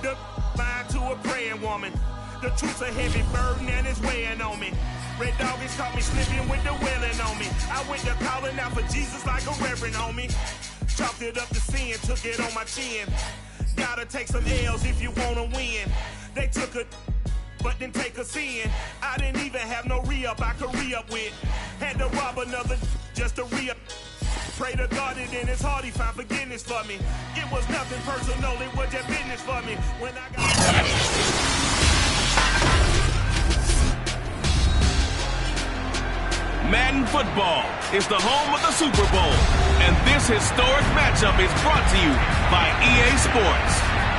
The mind to a praying woman. The truth's a heavy burden and it's weighing on me. Red doggies caught me slipping with the wailing on me. I went to calling out for Jesus like a reverend homie. Chalked it up to sin, took it on my chin. Gotta take some L's if you wanna win. They took a but didn't take a sin. I didn't even have no re-up I could re-up with. Had to rob another just to re-up. Pray to God and in his heart he found forgiveness for me. It was nothing personal, it was just business for me. When I got Madden Football is the home of the Super Bowl, and this historic matchup is brought to you by EA Sports.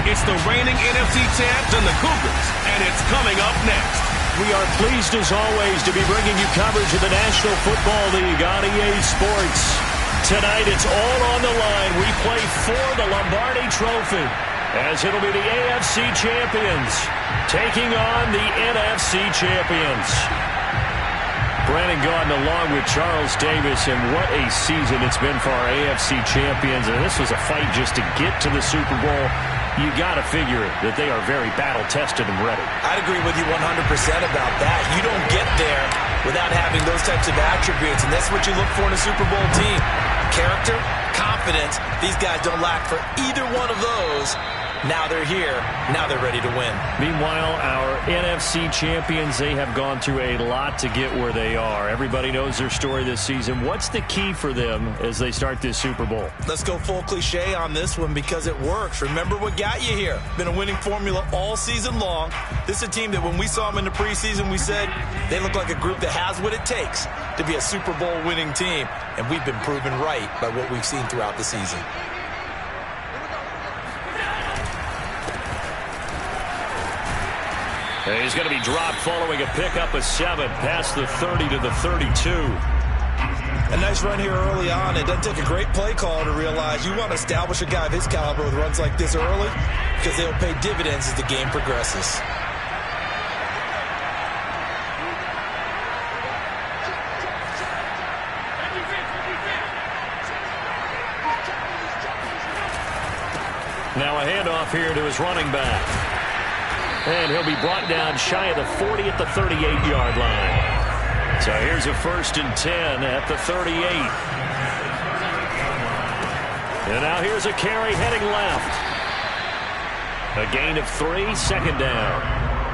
It's the reigning NFC champs and the Cougars, and it's coming up next. We are pleased as always to be bringing you coverage of the National Football League on EA Sports. Tonight it's all on the line. We play for the Lombardi Trophy, as it'll be the AFC champions taking on the NFC champions. Brandon Gaudin along with Charles Davis, and what a season it's been for our AFC champions. And this was a fight just to get to the Super Bowl. You got to figure that they are very battle-tested and ready. I'd agree with you 100% about that. You don't get there without having those types of attributes, and that's what you look for in a Super Bowl team. Character, confidence. These guys don't lack for either one of those. Now they're here. Now they're ready to win. Meanwhile, our NFC champions, they have gone through a lot to get where they are. Everybody knows their story this season. What's the key for them as they start this Super Bowl? Let's go full cliche on this one because it works. Remember what got you here. Been a winning formula all season long. This is a team that when we saw them in the preseason, we said they look like a group that has what it takes to be a Super Bowl winning team. And we've been proven right by what we've seen throughout the season. He's going to be dropped following a pickup of 7 past the 30 to the 32. A nice run here early on. It doesn't take a great play caller to realize you want to establish a guy of his caliber with runs like this early because they'll pay dividends as the game progresses. Now a handoff here to his running back. And he'll be brought down shy of the 40 at the 38-yard line. So here's a 1st and 10 at the 38. And now here's a carry heading left. A gain of 3, 2nd down.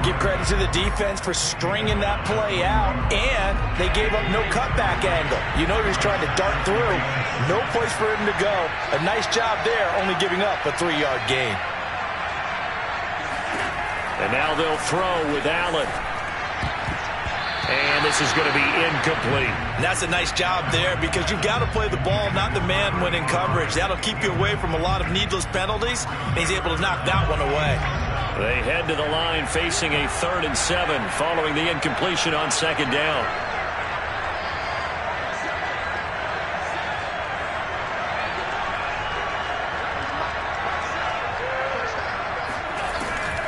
Give credit to the defense for stringing that play out, and they gave up no cutback angle. You know he's trying to dart through. No place for him to go. A nice job there, only giving up a 3-yard gain. And now they'll throw with Allen. And this is going to be incomplete. And that's a nice job there because you've got to play the ball, not the man when in coverage. That'll keep you away from a lot of needless penalties, and he's able to knock that one away. They head to the line facing a 3rd and 7 following the incompletion on 2nd down.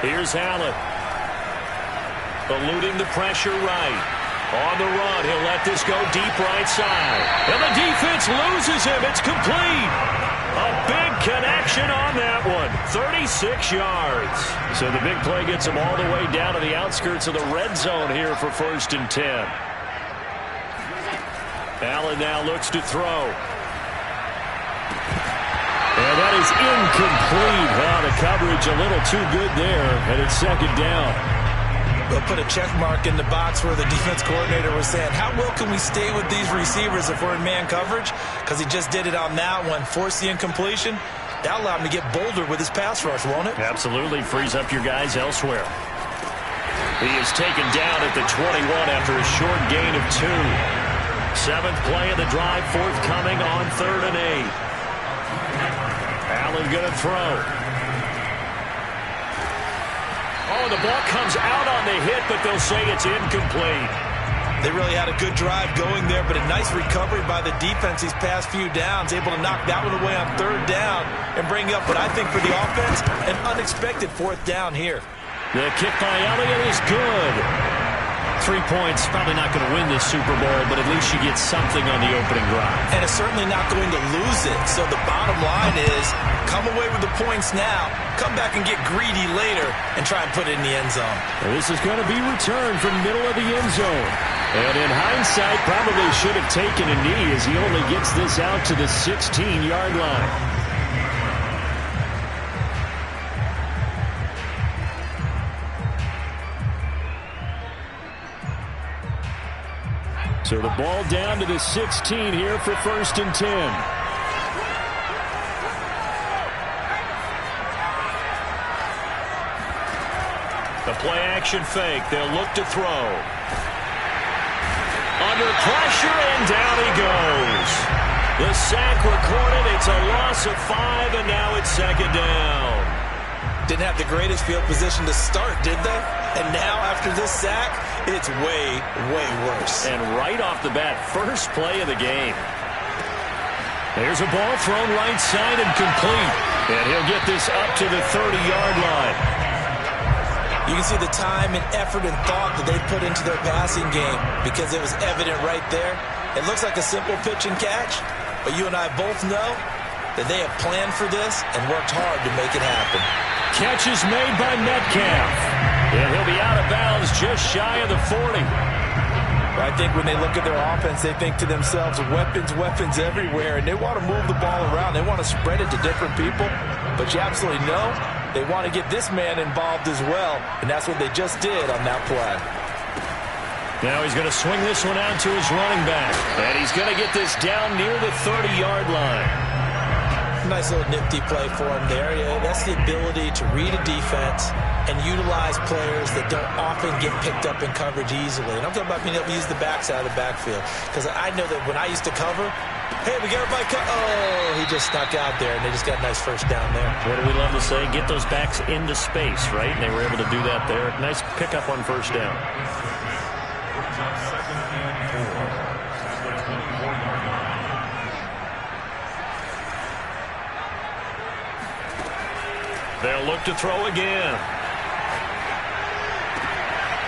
Here's Allen. Eluding the pressure right. On the run, he'll let this go deep right side. And the defense loses him. It's complete. A big connection on that one. 36 yards. So the big play gets him all the way down to the outskirts of the red zone here for 1st and 10. Allen now looks to throw. And that is incomplete. Well, the coverage a little too good there, and it's 2nd down. We'll put a check mark in the box where the defense coordinator was saying, how well can we stay with these receivers if we're in man coverage? Because he just did it on that one. Forced the incompletion. That'll allow him to get bolder with his pass rush, won't it? Absolutely. Frees up your guys elsewhere. He is taken down at the 21 after a short gain of 2. 7th play of the drive, forthcoming on 3rd and 8. Allen going to throw. Oh, the ball comes out on the hit, but they'll say it's incomplete. They really had a good drive going there, but a nice recovery by the defense these past few downs, able to knock that one away on 3rd down and bring up what I think for the offense, an unexpected 4th down here. The kick by Elliott is good. 3 points, probably not going to win this Super Bowl, but at least you get something on the opening drive. And it's certainly not going to lose it. So the bottom line is, come away with the points now, come back and get greedy later, and try and put it in the end zone. And this is going to be returned from middle of the end zone. And in hindsight, probably should have taken a knee as he only gets this out to the 16-yard line. So the ball down to the 16 here for 1st and 10. The play action fake. They'll look to throw. Under pressure, and down he goes. The sack recorded. It's a loss of 5, and now it's 2nd down. Didn't have the greatest field position to start, did they? And now, after this sack, it's way, way worse. And right off the bat, first play of the game. There's a ball thrown right side and complete. And he'll get this up to the 30-yard line. You can see the time and effort and thought that they put into their passing game because it was evident right there. It looks like a simple pitch and catch, but you and I both know that they have planned for this and worked hard to make it happen. Catch is made by Metcalf. And he'll be out of bounds just shy of the 40. I think when they look at their offense, they think to themselves, weapons, weapons everywhere, and they want to move the ball around. They want to spread it to different people, but you absolutely know they want to get this man involved as well, and that's what they just did on that play. Now he's going to swing this one out to his running back, and he's going to get this down near the 30-yard line. Nice little nifty play for him there. Yeah, that's the ability to read a defense and utilize players that don't often get picked up in coverage easily. And I'm talking about being able to use the backside of the backfield. Because I know that when I used to cover, hey, we got everybody oh, he just snuck out there, and they just got a nice first down there. What do we love to say? Get those backs into space, right? And they were able to do that there. Nice pickup on first down. They'll look to throw again.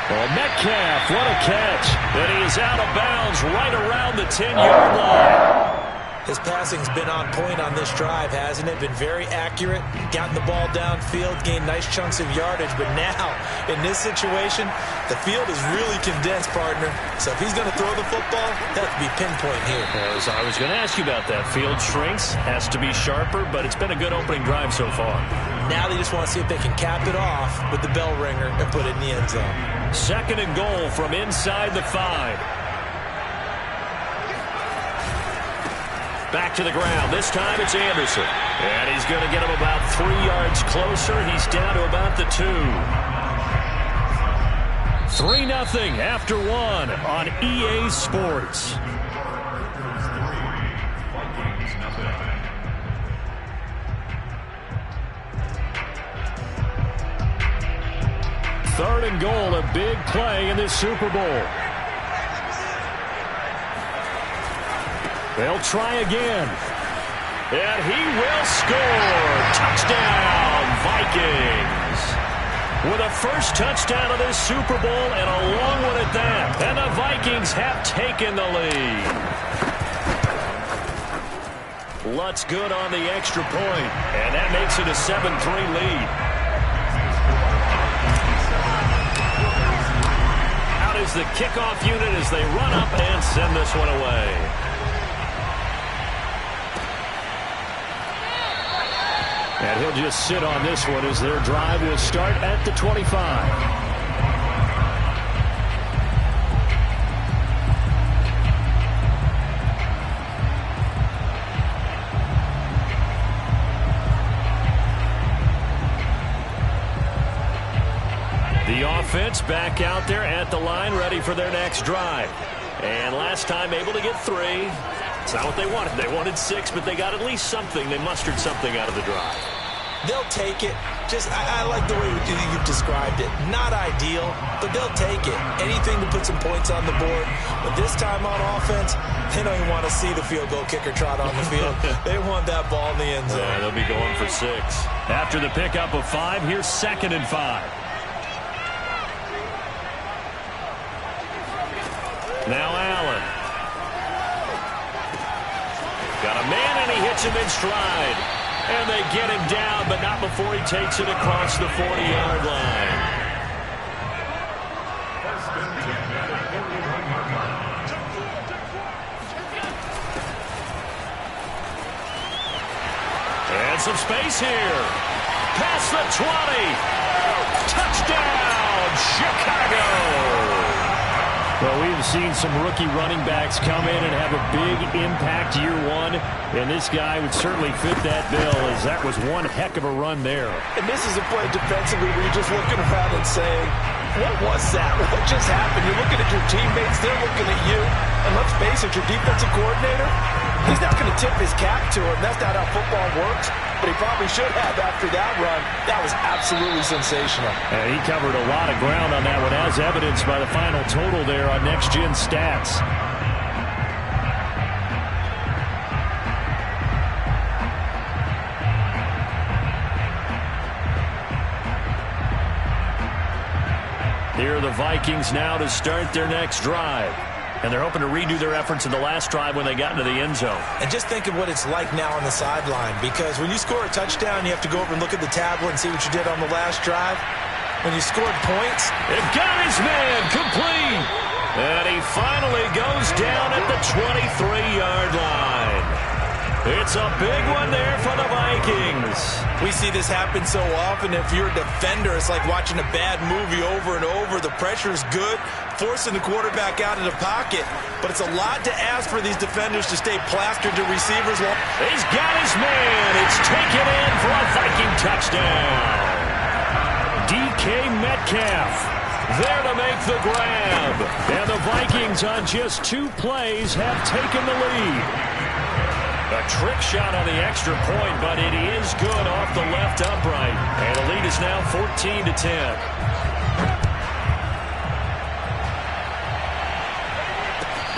Oh, Metcalf, what a catch. And he is out of bounds right around the 10-yard line. His passing's been on point on this drive, hasn't it? Been very accurate, gotten the ball downfield, gained nice chunks of yardage. But now, in this situation, the field is really condensed, partner. So if he's going to throw the football, he'll have to be pinpoint here. As I was going to ask you about that. Field shrinks, has to be sharper, but it's been a good opening drive so far. Now they just want to see if they can cap it off with the bell ringer and put it in the end zone. 2nd and goal from inside the 5. Back to the ground. This time it's Anderson. And he's going to get him about 3 yards closer. He's down to about the 2. 3-0 after 1 on EA Sports. Third and goal, a big play in this Super Bowl. They'll try again. And he will score. Touchdown, Vikings. With a first touchdown of this Super Bowl and a long one at that. And the Vikings have taken the lead. Lutz good on the extra point. And that makes it a 7-3 lead. Out is the kickoff unit as they run up and send this one away. And he'll just sit on this one as their drive will start at the 25. The offense back out there at the line, ready for their next drive. And last time able to get 3. It's not what they wanted. They wanted 6, but they got at least something. They mustered something out of the drive. They'll take it. I like the way you've described it. Not ideal, but they'll take it. Anything to put some points on the board. But this time on offense, they don't even want to see the field goal kicker trot on the field. They want that ball in the end zone. Yeah, they'll be going for 6. After the pickup of 5, here's 2nd and 5. Now Allen. Got a man, and he hits him in stride. And they get him down, but not before he takes it across the 40-yard line. And some space here. Past the 20. Touchdown, Chicago. Well, we've seen some rookie running backs come in and have a big impact year one, and this guy would certainly fit that bill, as that was one heck of a run there. And this is a play defensively where you're just looking around and saying, what was that? What just happened? You're looking at your teammates, they're looking at you, and let's face it, your defensive coordinator, he's not going to tip his cap to him. That's not how football works, but he probably should have after that run. That was absolutely sensational. And he covered a lot of ground on that one, as evidenced by the final total there on Next Gen Stats. Here are the Vikings now to start their next drive. And they're hoping to redo their efforts in the last drive when they got into the end zone. And just think of what it's like now on the sideline, because when you score a touchdown, you have to go over and look at the tablet and see what you did on the last drive. When you scored points, it got his man complete. And he finally goes down at the 23-yard line. It's a big one there for the Vikings. We see this happen so often. If you're a defender, it's like watching a bad movie over and over. The pressure is good, forcing the quarterback out of the pocket. But it's a lot to ask for these defenders to stay plastered to receivers. He's got his man. It's taken in for a Viking touchdown. DK Metcalf there to make the grab. And the Vikings on just 2 plays have taken the lead. A trick shot on the extra point, but it is good off the left upright. And the lead is now 14-10.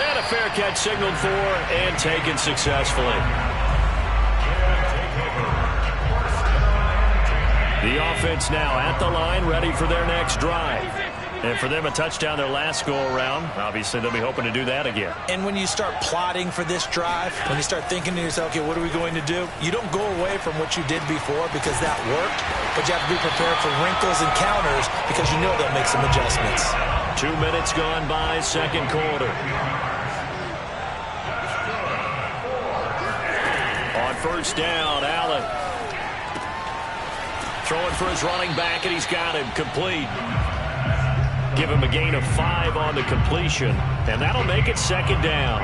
And a fair catch signaled for and taken successfully. The offense now at the line, ready for their next drive. And for them, a touchdown their last go-around. Obviously, they'll be hoping to do that again. And when you start plotting for this drive, when you start thinking to yourself, okay, what are we going to do? You don't go away from what you did before because that worked, but you have to be prepared for wrinkles and counters because you know they'll make some adjustments. 2 minutes gone by, second quarter. On first down, Allen. Throwing for his running back, and he's got him complete. Give him a gain of 5 on the completion, and that'll make it second down.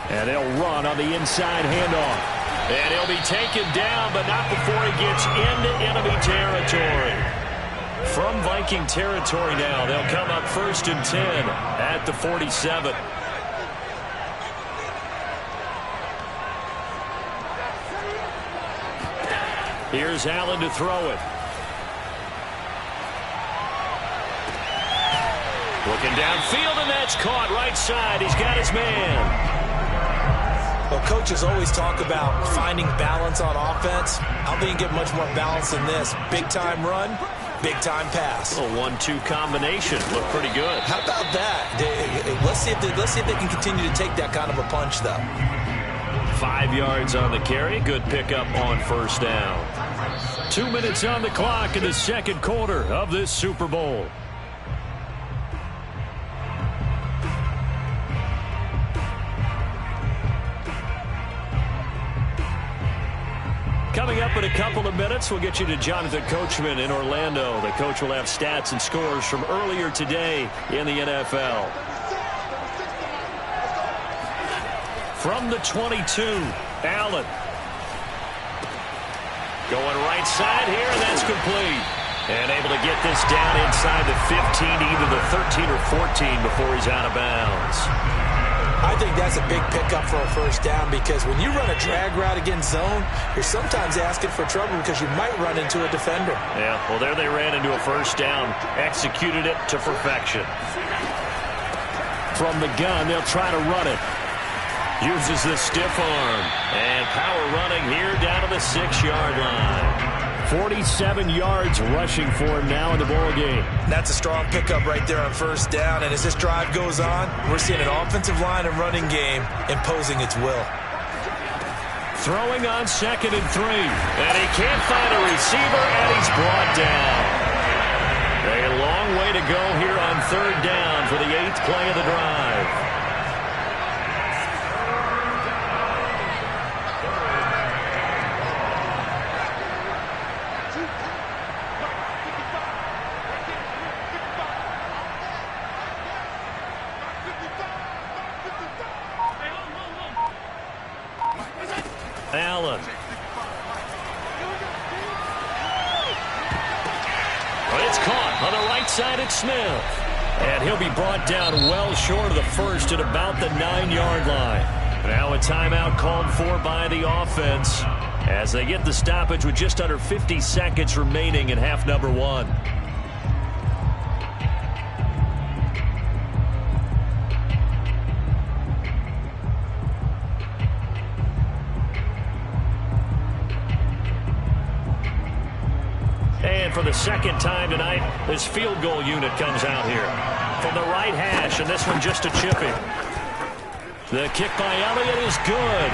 And they'll run on the inside handoff. And he'll be taken down, but not before he gets into enemy territory. From Viking territory now, they'll come up 1st and 10 at the 47. Here's Allen to throw it. Looking downfield, and that's caught right side. He's got his man. Well, coaches always talk about finding balance on offense. I don't think you get much more balance than this. Big-time run, big-time pass. A 1-2 combination. Looked pretty good. How about that? Let's see if they can continue to take that kind of a punch, though. 5 yards on the carry. Good pickup on first down. 2 minutes on the clock in the second quarter of this Super Bowl. Coming up in a couple of minutes, we'll get you to Jonathan Coachman in Orlando. The coach will have stats and scores from earlier today in the NFL. From the 22, Allen. Going right side here, and that's complete. And able to get this down inside the 15, either the 13 or 14 before he's out of bounds. I think that's a big pickup for a first down because when you run a drag route against zone, you're sometimes asking for trouble because you might run into a defender. Yeah, well, there they ran into a first down. Executed it to perfection. From the gun, they'll try to run it. Uses the stiff arm. And power running here down to the 6-yard line. 47 yards rushing for him now in the ball game. That's a strong pickup right there on first down. And as this drive goes on, we're seeing an offensive line and running game imposing its will. Throwing on 2nd and 3. And he can't find a receiver, and he's brought down. A long way to go here on 3rd down for the 8th play of the drive. Allen. It's caught on the right side at Smith. And he'll be brought down well short of the first at about the 9-yard line. Now a timeout called for by the offense as they get the stoppage with just under 50 seconds remaining in half number 1. And for the second time tonight, this field goal unit comes out here from the right hash, and this one just a chipping. The kick by Elliott is good.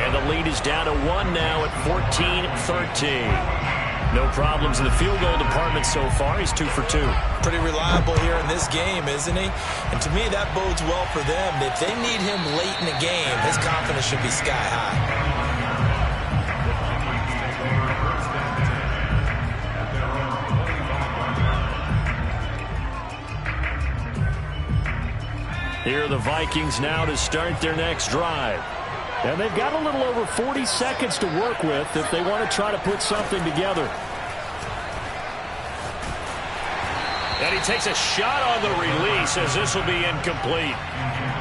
And the lead is down to 1 now at 14-13. No problems in the field goal department so far. He's 2 for 2. Pretty reliable here in this game, isn't he? And to me, that bodes well for them. If they need him late in the game, his confidence should be sky high. Here are the Vikings now to start their next drive. And they've got a little over 40 seconds to work with if they want to try to put something together. And he takes a shot on the release as this will be incomplete.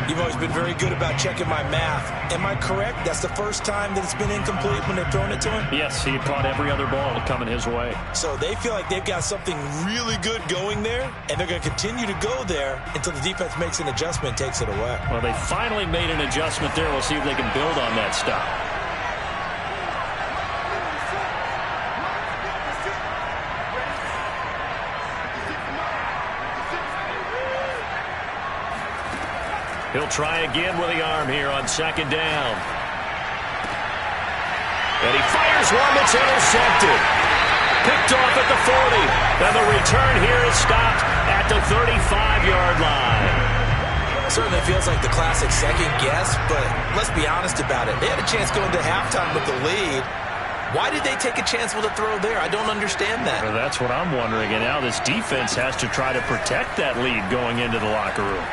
You've always been very good about checking my math. Am I correct? That's the first time that it's been incomplete when they've thrown it to him? Yes, he caught every other ball coming his way. So they feel like they've got something really good going there, and they're going to continue to go there until the defense makes an adjustment and takes it away. Well, they finally made an adjustment there. We'll see if they can build on that stop. He'll try again with the arm here on 2nd down. And he fires one that's intercepted. Picked off at the 40. And the return here is stopped at the 35-yard line. Certainly feels like the classic second guess, but let's be honest about it. They had a chance going to halftime with the lead. Why did they take a chance with a throw there? I don't understand that. Well, that's what I'm wondering. And now this defense has to try to protect that lead going into the locker room.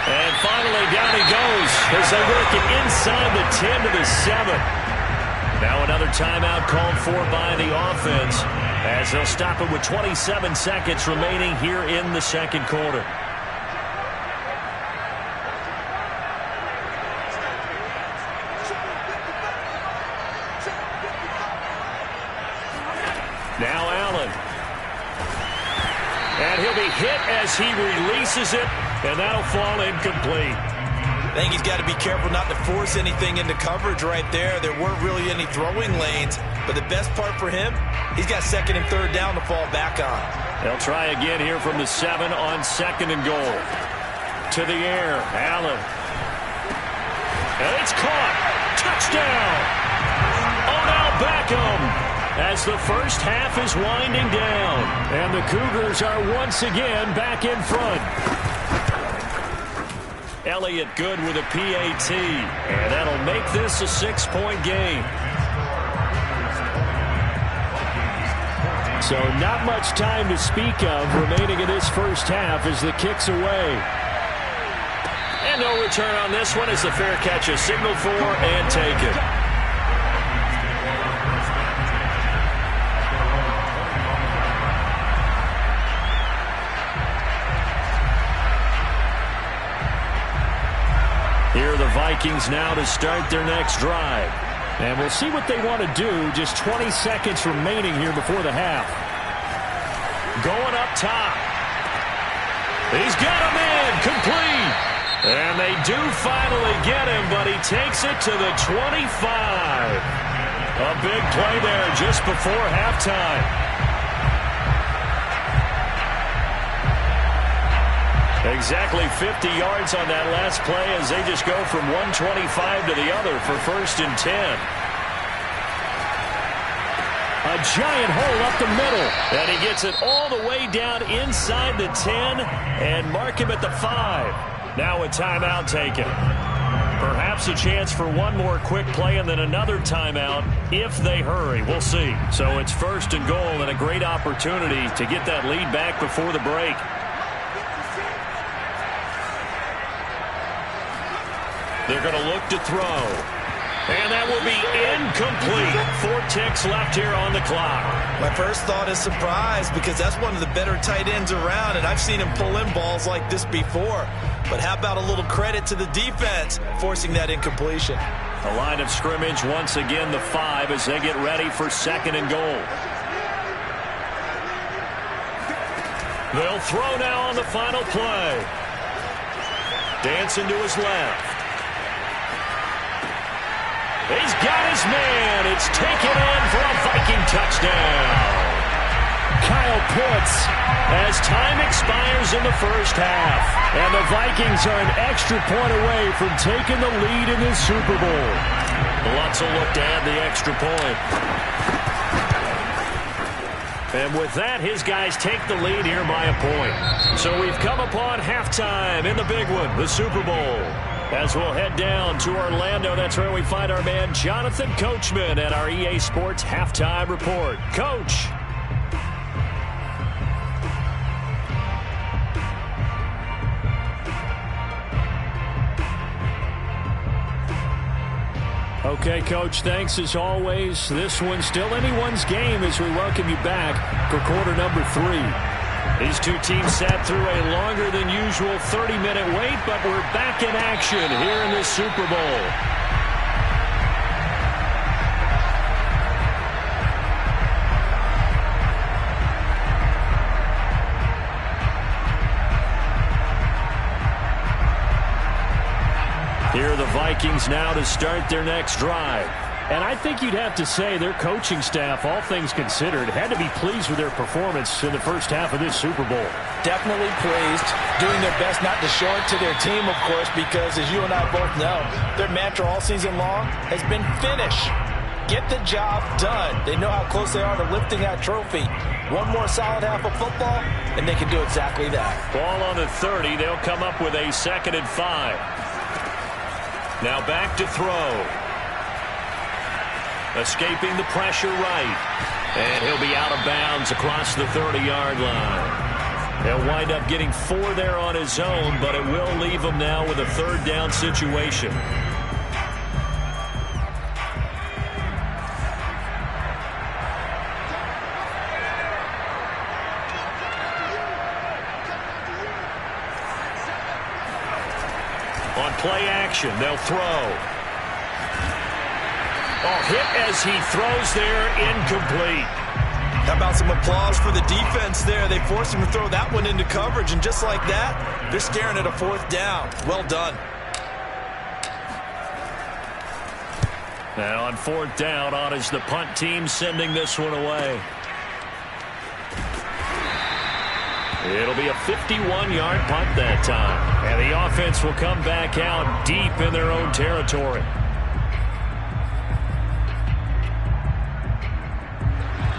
And finally, down he goes as they work it inside the 10 to the 7. Now another timeout called for by the offense as they'll stop it with 27 seconds remaining here in the second quarter. Now Allen. And he'll be hit as he releases it. And that'll fall incomplete. I think he's got to be careful not to force anything into coverage right there. There weren't really any throwing lanes. But the best part for him, he's got 2nd and 3rd down to fall back on. They'll try again here from the 7 on 2nd and goal. To the air, Allen. And it's caught. Touchdown. Odell Beckham. As the first half is winding down. And the Cougars are once again back in front. Elliott good with a PAT, and that'll make this a 6-point game. So not much time to speak of remaining in this first half as the kick's away. And no return on this one as the fair catch is signaled for and taken. Here are the Vikings now to start their next drive. And we'll see what they want to do. Just 20 seconds remaining here before the half. Going up top. He's got him in. Complete. And they do finally get him, but he takes it to the 25. A big play there just before halftime. Exactly 50 yards on that last play as they just go from 125 to the other for 1st and 10. A giant hole up the middle. And he gets it all the way down inside the 10 and mark him at the 5. Now a timeout taken. Perhaps a chance for one more quick play and then another timeout if they hurry. We'll see. So it's 1st and goal and a great opportunity to get that lead back before the break. They're going to look to throw. And that will be incomplete. 4 ticks left here on the clock. My first thought is surprise because that's one of the better tight ends around, and I've seen him pull in balls like this before. But how about a little credit to the defense forcing that incompletion? The line of scrimmage once again the 5 as they get ready for 2nd and goal. They'll throw now on the final play. Dancing to his left. He's got his man. It's taken in for a Viking touchdown. Kyle Pitts as time expires in the first half. And the Vikings are an extra point away from taking the lead in this Super Bowl. Lutzel look to add the extra point. And with that, his guys take the lead here by a point. So we've come upon halftime in the big one, the Super Bowl. As we'll head down to Orlando, that's where we find our man Jonathan Coachman at our EA Sports Halftime Report. Coach. Okay, Coach, thanks as always. This one's still anyone's game as we welcome you back for quarter number 3. These two teams sat through a longer than usual 30-minute wait, but we're back in action here in the Super Bowl. Here are the Vikings now to start their next drive. And I think you'd have to say their coaching staff, all things considered, had to be pleased with their performance in the first half of this Super Bowl. Definitely pleased, doing their best not to show it to their team, of course, because as you and I both know, their mantra all season long has been finish. Get the job done. They know how close they are to lifting that trophy. One more solid half of football, and they can do exactly that. Ball on the 30. They'll come up with a 2nd and 5. Now back to throw. Escaping the pressure right. And he'll be out of bounds across the 30-yard line. He'll wind up getting 4 there on his own, but it will leave him now with a 3rd down situation. On play action, they'll throw. Oh, hit as he throws there, incomplete. How about some applause for the defense there? They forced him to throw that one into coverage, and just like that, they're staring at a 4th down. Well done. Now on 4th down, on is the punt team sending this one away. It'll be a 51-yard punt that time. And the offense will come back out deep in their own territory.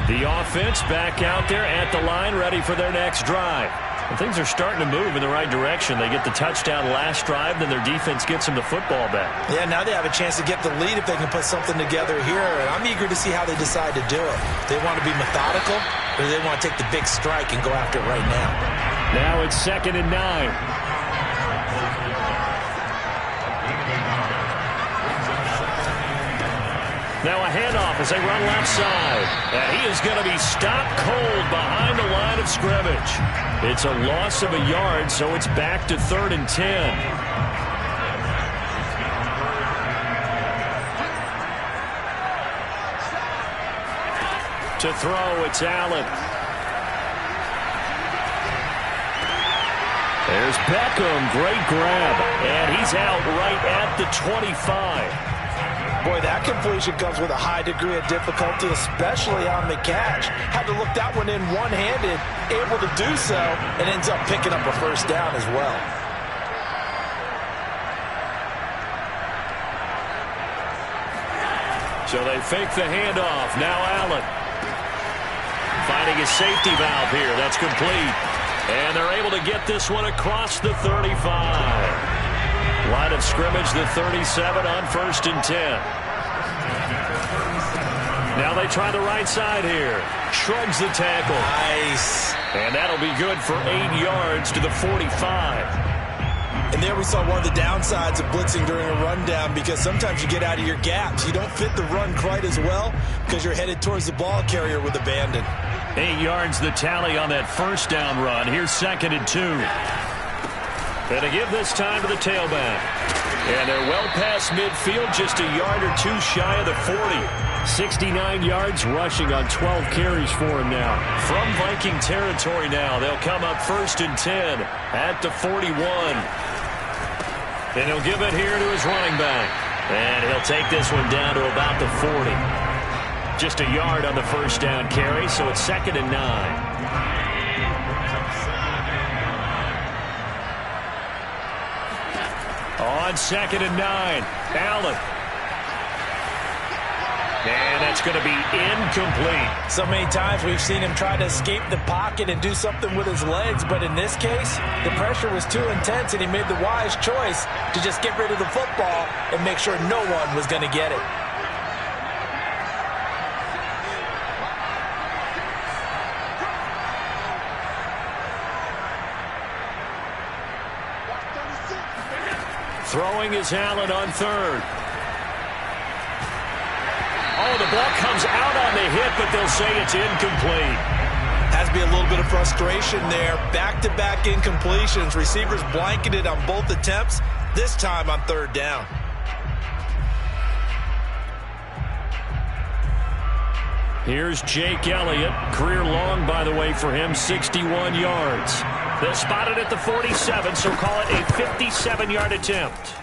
The offense back out there at the line, ready for their next drive. And things are starting to move in the right direction. They get the touchdown last drive, then their defense gets them the football back. Yeah, now they have a chance to get the lead if they can put something together here. And I'm eager to see how they decide to do it. They want to be methodical, or they want to take the big strike and go after it right now. Now it's 2nd and 9. Now a handoff as they run left side. And he is going to be stopped cold behind the line of scrimmage. It's a loss of a yard, so it's back to 3rd and 10. To throw, it's Allen. There's Beckham, great grab. And he's out right at the 25. Boy, that completion comes with a high degree of difficulty, especially on the catch. Had to look that one in one-handed, able to do so, and ends up picking up a first down as well. So they fake the handoff. Now Allen finding his safety valve here. That's complete. And they're able to get this one across the 35. Line of scrimmage, the 37 on 1st and 10. Now they try the right side here. Shrugs the tackle. Nice. And that'll be good for 8 yards to the 45. And there we saw one of the downsides of blitzing during a rundown, because sometimes you get out of your gaps. You don't fit the run quite as well because you're headed towards the ball carrier with abandon. 8 yards the tally on that first down run. Here's 2nd and 2. Gonna give this time to the tailback. And they're well past midfield, just a yard or two shy of the 40. 69 yards rushing on 12 carries for him now. From Viking territory now, they'll come up 1st and 10 at the 41. And he'll give it here to his running back. And he'll take this one down to about the 40. Just a yard on the first down carry, so it's 2nd and 9. On 2nd and 9, Allen. And that's going to be incomplete. So many times we've seen him try to escape the pocket and do something with his legs, but in this case, the pressure was too intense and he made the wise choice to just get rid of the football and make sure no one was going to get it. Throwing is Allen on 3rd. Oh, the ball comes out on the hit, but they'll say it's incomplete. Has to be a little bit of frustration there. Back-to-back incompletions. Receivers blanketed on both attempts, this time on 3rd down. Here's Jake Elliott. Career long, by the way, for him, 61 yards. They'll spot it at the 47, so call it a 57-yard attempt.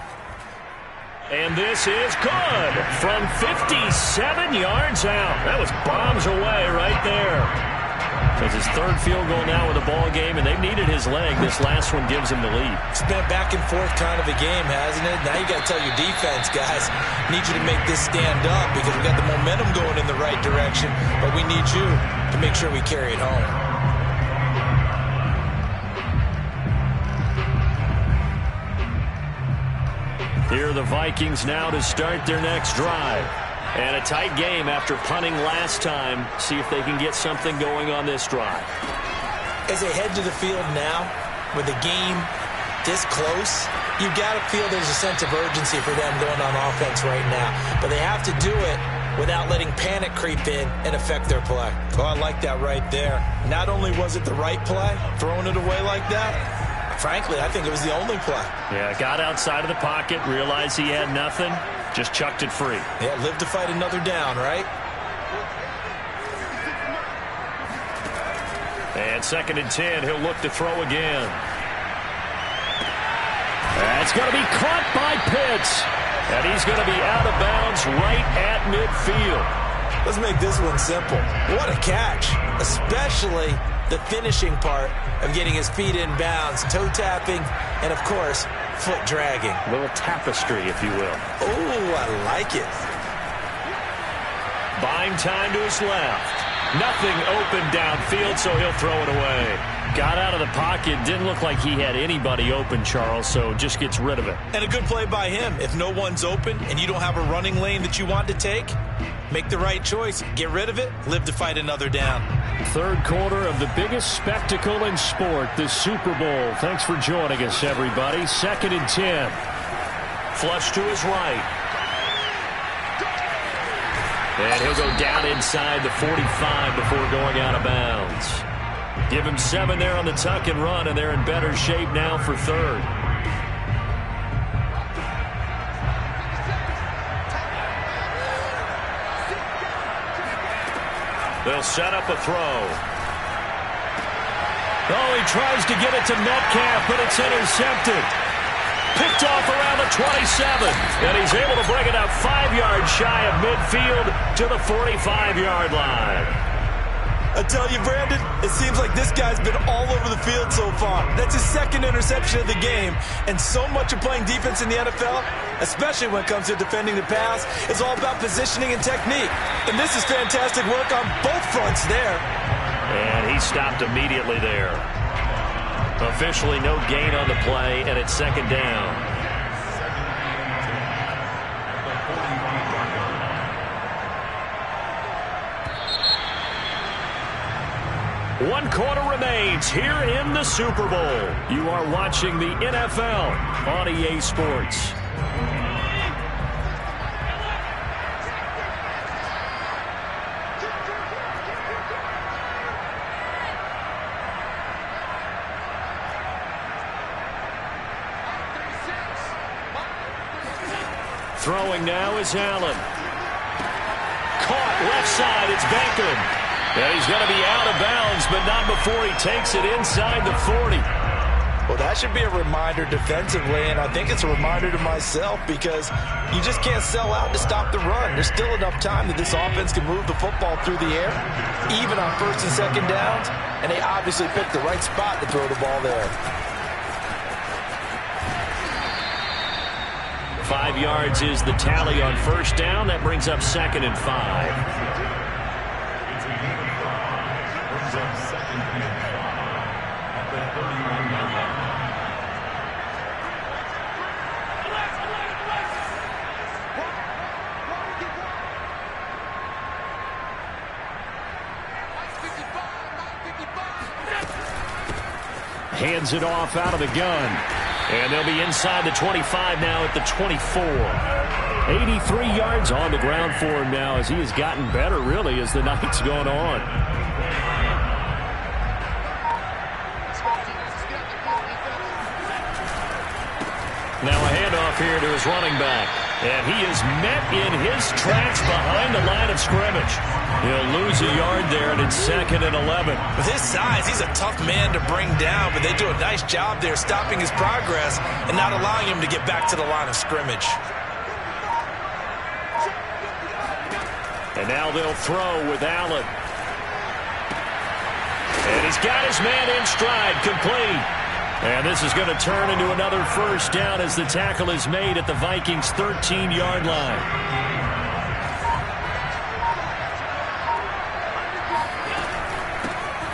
And this is good from 57 yards out. That was bombs away right there. That's his 3rd field goal now with the ball game, and they've needed his leg. This last one gives him the lead. It's been a back and forth kind of a game, hasn't it? Now you got to tell your defense, guys, need you to make this stand up because we got the momentum going in the right direction, but we need you to make sure we carry it home. Here are the Vikings now to start their next drive. And a tight game after punting last time. See if they can get something going on this drive. As they head to the field now, with the game this close, you've got to feel there's a sense of urgency for them going on offense right now. But they have to do it without letting panic creep in and affect their play. Oh, I like that right there. Not only was it the right play, throwing it away like that, frankly, I think it was the only play. Yeah, got outside of the pocket, realized he had nothing, just chucked it free. Yeah, live to fight another down, right? And 2nd and 10, he'll look to throw again. That's going to be caught by Pitts. And he's going to be out of bounds right at midfield. Let's make this one simple. What a catch, especially the finishing part of getting his feet in bounds, toe tapping, and of course, foot dragging. A little tapestry, if you will. Oh, I like it. Buying time to his left. Nothing open downfield, so he'll throw it away. Got out of the pocket. Didn't look like he had anybody open, Charles, so just gets rid of it. And a good play by him. If no one's open and you don't have a running lane that you want to take, make the right choice. Get rid of it. Live to fight another down. 3rd quarter of the biggest spectacle in sport, the Super Bowl. Thanks for joining us, everybody. 2nd and 10. Flush to his right. And he'll go down inside the 45 before going out of bounds. Give him 7 there on the tuck and run, and they're in better shape now for 3rd. They'll set up a throw. Oh, he tries to get it to Metcalf, but it's intercepted. Picked off around the 27. And he's able to bring it up 5 yards shy of midfield to the 45-yard line. I tell you, Brandon, it seems like this guy's been all over the field so far. That's his second interception of the game. And so much of playing defense in the NFL, especially when it comes to defending the pass, is all about positioning and technique. And this is fantastic work on both fronts there. And he stopped immediately there. Officially no gain on the play, and it's second down. One quarter remains here in the Super Bowl. You are watching the NFL on EA Sports. Throwing now is Allen. Caught left side, it's Baker. And he's going to be out of bounds, but not before he takes it inside the 40. Well, that should be a reminder defensively, and I think it's a reminder to myself because you just can't sell out to stop the run. There's still enough time that this offense can move the football through the air, even on first and second downs, and they obviously picked the right spot to throw the ball there. 5 yards is the tally on first down. That brings up 2nd and 5. Hands it off out of the gun. And they'll be inside the 25 now at the 24. 83 yards on the ground for him now as he has gotten better, really, as the night's gone on. Now a handoff here to his running back. And he is met in his tracks behind the line of scrimmage. He'll lose a yard there, and it's 2nd and 11. With his size, he's a tough man to bring down, but they do a nice job there stopping his progress and not allowing him to get back to the line of scrimmage. And now they'll throw with Allen. And he's got his man in stride, complete. And this is going to turn into another first down as the tackle is made at the Vikings' 13-yard line.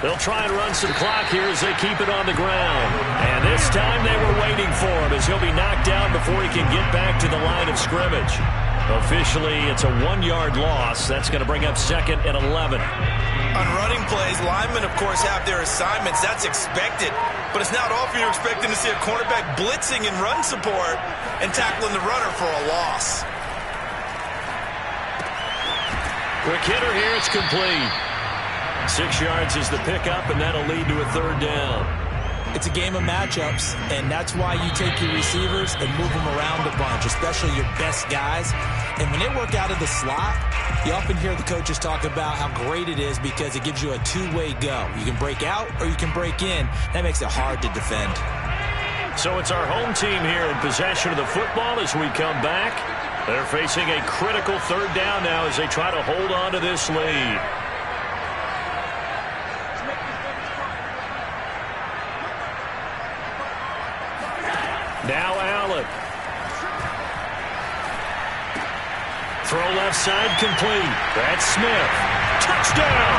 They'll try and run some clock here as they keep it on the ground. And this time they were waiting for him as he'll be knocked down before he can get back to the line of scrimmage. Officially, it's a 1-yard loss. That's going to bring up 2nd and 11. On running plays, linemen, of course, have their assignments. That's expected. But it's not often you're expecting to see a cornerback blitzing in run support and tackling the runner for a loss. Quick hitter here, it's complete. 6 yards is the pickup, and that'll lead to a 3rd down. It's a game of matchups, and that's why you take your receivers and move them around a bunch, especially your best guys. And when they work out of the slot, you often hear the coaches talk about how great it is because it gives you a two-way go. You can break out or you can break in. That makes it hard to defend. So it's our home team here in possession of the football as we come back. They're facing a critical 3rd down now as they try to hold on to this lead. Now Allen. Throw left side complete. That's Smith. Touchdown!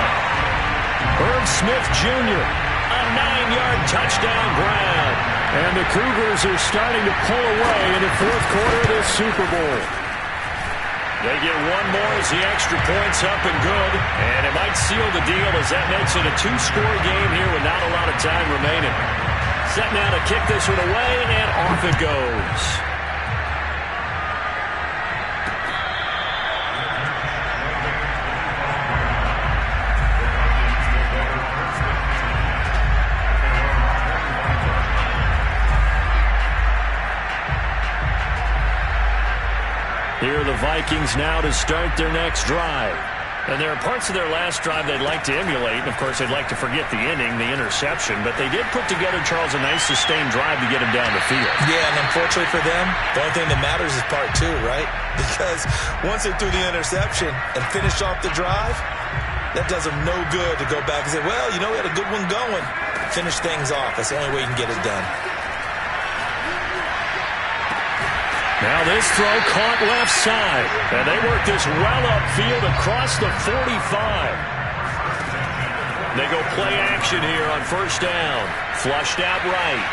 Irv Smith Jr. A 9-yard touchdown grab. And the Cougars are starting to pull away in the 4th quarter of this Super Bowl. They get one more as the extra point's up and good. And it might seal the deal as that makes it a 2-score game here with not a lot of time remaining. Set now to kick this one away, and off it goes. Here are the Vikings now to start their next drive. And there are parts of their last drive they'd like to emulate. Of course, they'd like to forget the inning, the interception. But they did put together, Charles, a nice sustained drive to get him down the field. Yeah, and unfortunately for them, the only thing that matters is part two, right? Because once they threw the interception and finished off the drive, that does them no good to go back and say, well, you know, we had a good one going. Finish things off. That's the only way you can get it done. Now this throw caught left side. And they work this well upfield across the 45. They go play action here on first down. Flushed out right.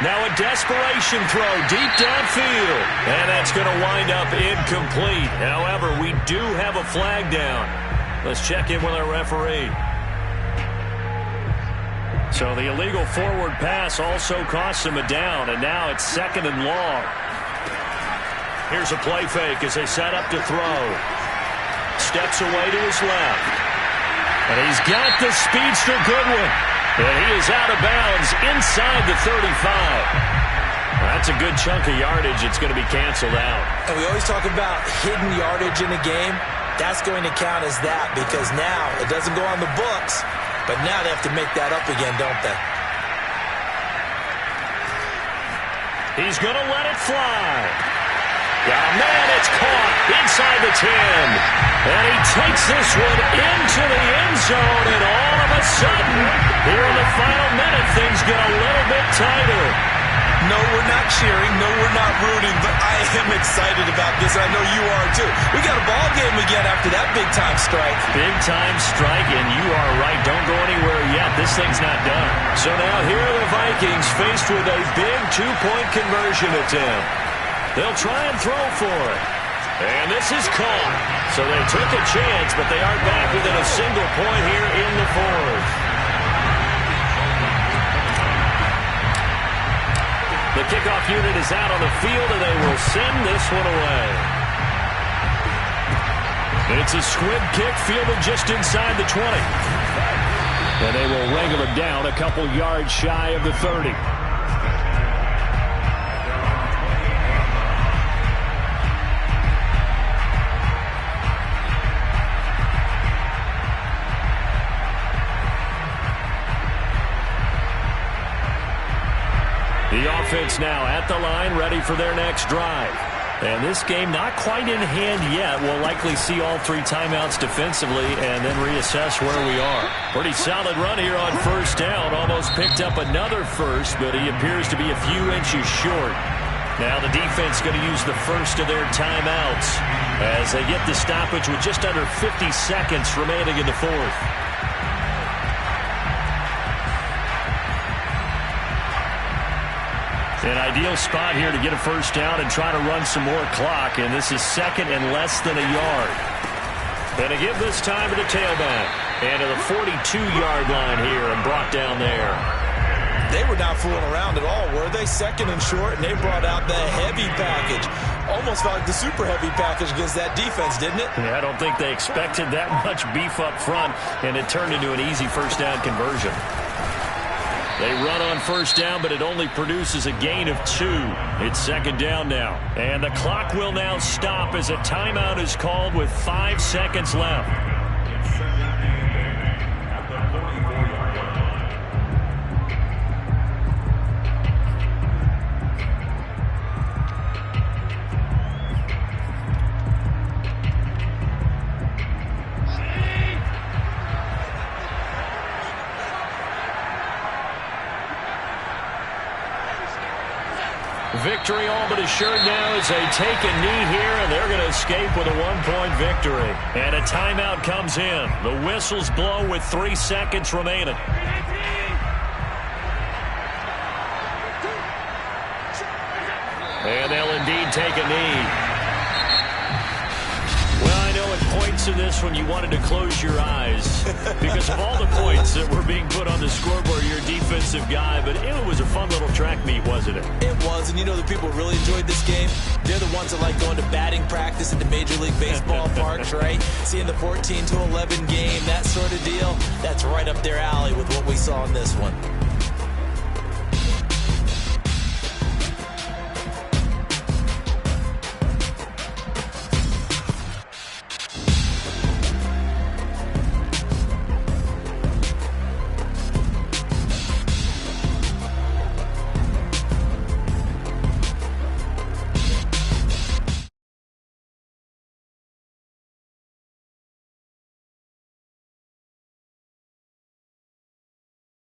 Now a desperation throw deep downfield. And that's going to wind up incomplete. However, we do have a flag down. Let's check in with our referee. So the illegal forward pass also costs him a down. And now it's 2nd and long. Here's a play fake as they set up to throw. Steps away to his left. And he's got the speedster Goodwin. And he is out of bounds inside the 35. That's a good chunk of yardage. It's going to be canceled out. And we always talk about hidden yardage in a game. That's going to count as that because now it doesn't go on the books, but now they have to make that up again, don't they? He's going to let it fly. Yeah, man, it's caught inside the 10. And he takes this one into the end zone, and all of a sudden, here in the final minute, things get a little bit tighter. No, we're not cheering. No, we're not rooting, but I am excited about this. I know you are, too. We got a ball game again after that big-time strike. Big-time strike, and you are right. Don't go anywhere yet. This thing's not done. So now here are the Vikings faced with a big two-point conversion attempt. They'll try and throw for it. And this is caught. So they took a chance, but they aren't back within a single point here in the fourth. The kickoff unit is out on the field, and they will send this one away. It's a squib kick fielded just inside the 20. And they will wrangle it down a couple yards shy of the 30. The offense now at the line, ready for their next drive. And this game not quite in hand yet. We'll likely see all 3 timeouts defensively and then reassess where we are. Pretty solid run here on first down. Almost picked up another first, but he appears to be a few inches short. Now the defense going to use the first of their timeouts as they get the stoppage with just under 50 seconds remaining in the fourth. An ideal spot here to get a first down and try to run some more clock, and this is 2nd and less than a yard. Going to give this time to the tailback. And to the 42-yard line here and brought down there. They were not fooling around at all, were they? 2nd and short, and they brought out the heavy package. Almost felt like the super heavy package against that defense, didn't it? Yeah, I don't think they expected that much beef up front, and it turned into an easy first down conversion. They run on first down, but it only produces a gain of 2. It's 2nd down now. And the clock will now stop as a timeout is called with 5 seconds left. Victory all but assured now as they take a knee here, and they're going to escape with a 1-point victory. And a timeout comes in. The whistles blow with 3 seconds remaining. And they'll indeed take a knee. Well, I know at points in this one you wanted to close your eyes because of all the points that were being put on the scoreboard. You're a defensive guy, but it was a fun little track meet, wasn't it? It was, and you know the people who really enjoyed this game? They're the ones that like going to batting practice at the Major League Baseball parks, right? Seeing the 14-11 game, that sort of deal, that's right up their alley with what we saw in this one.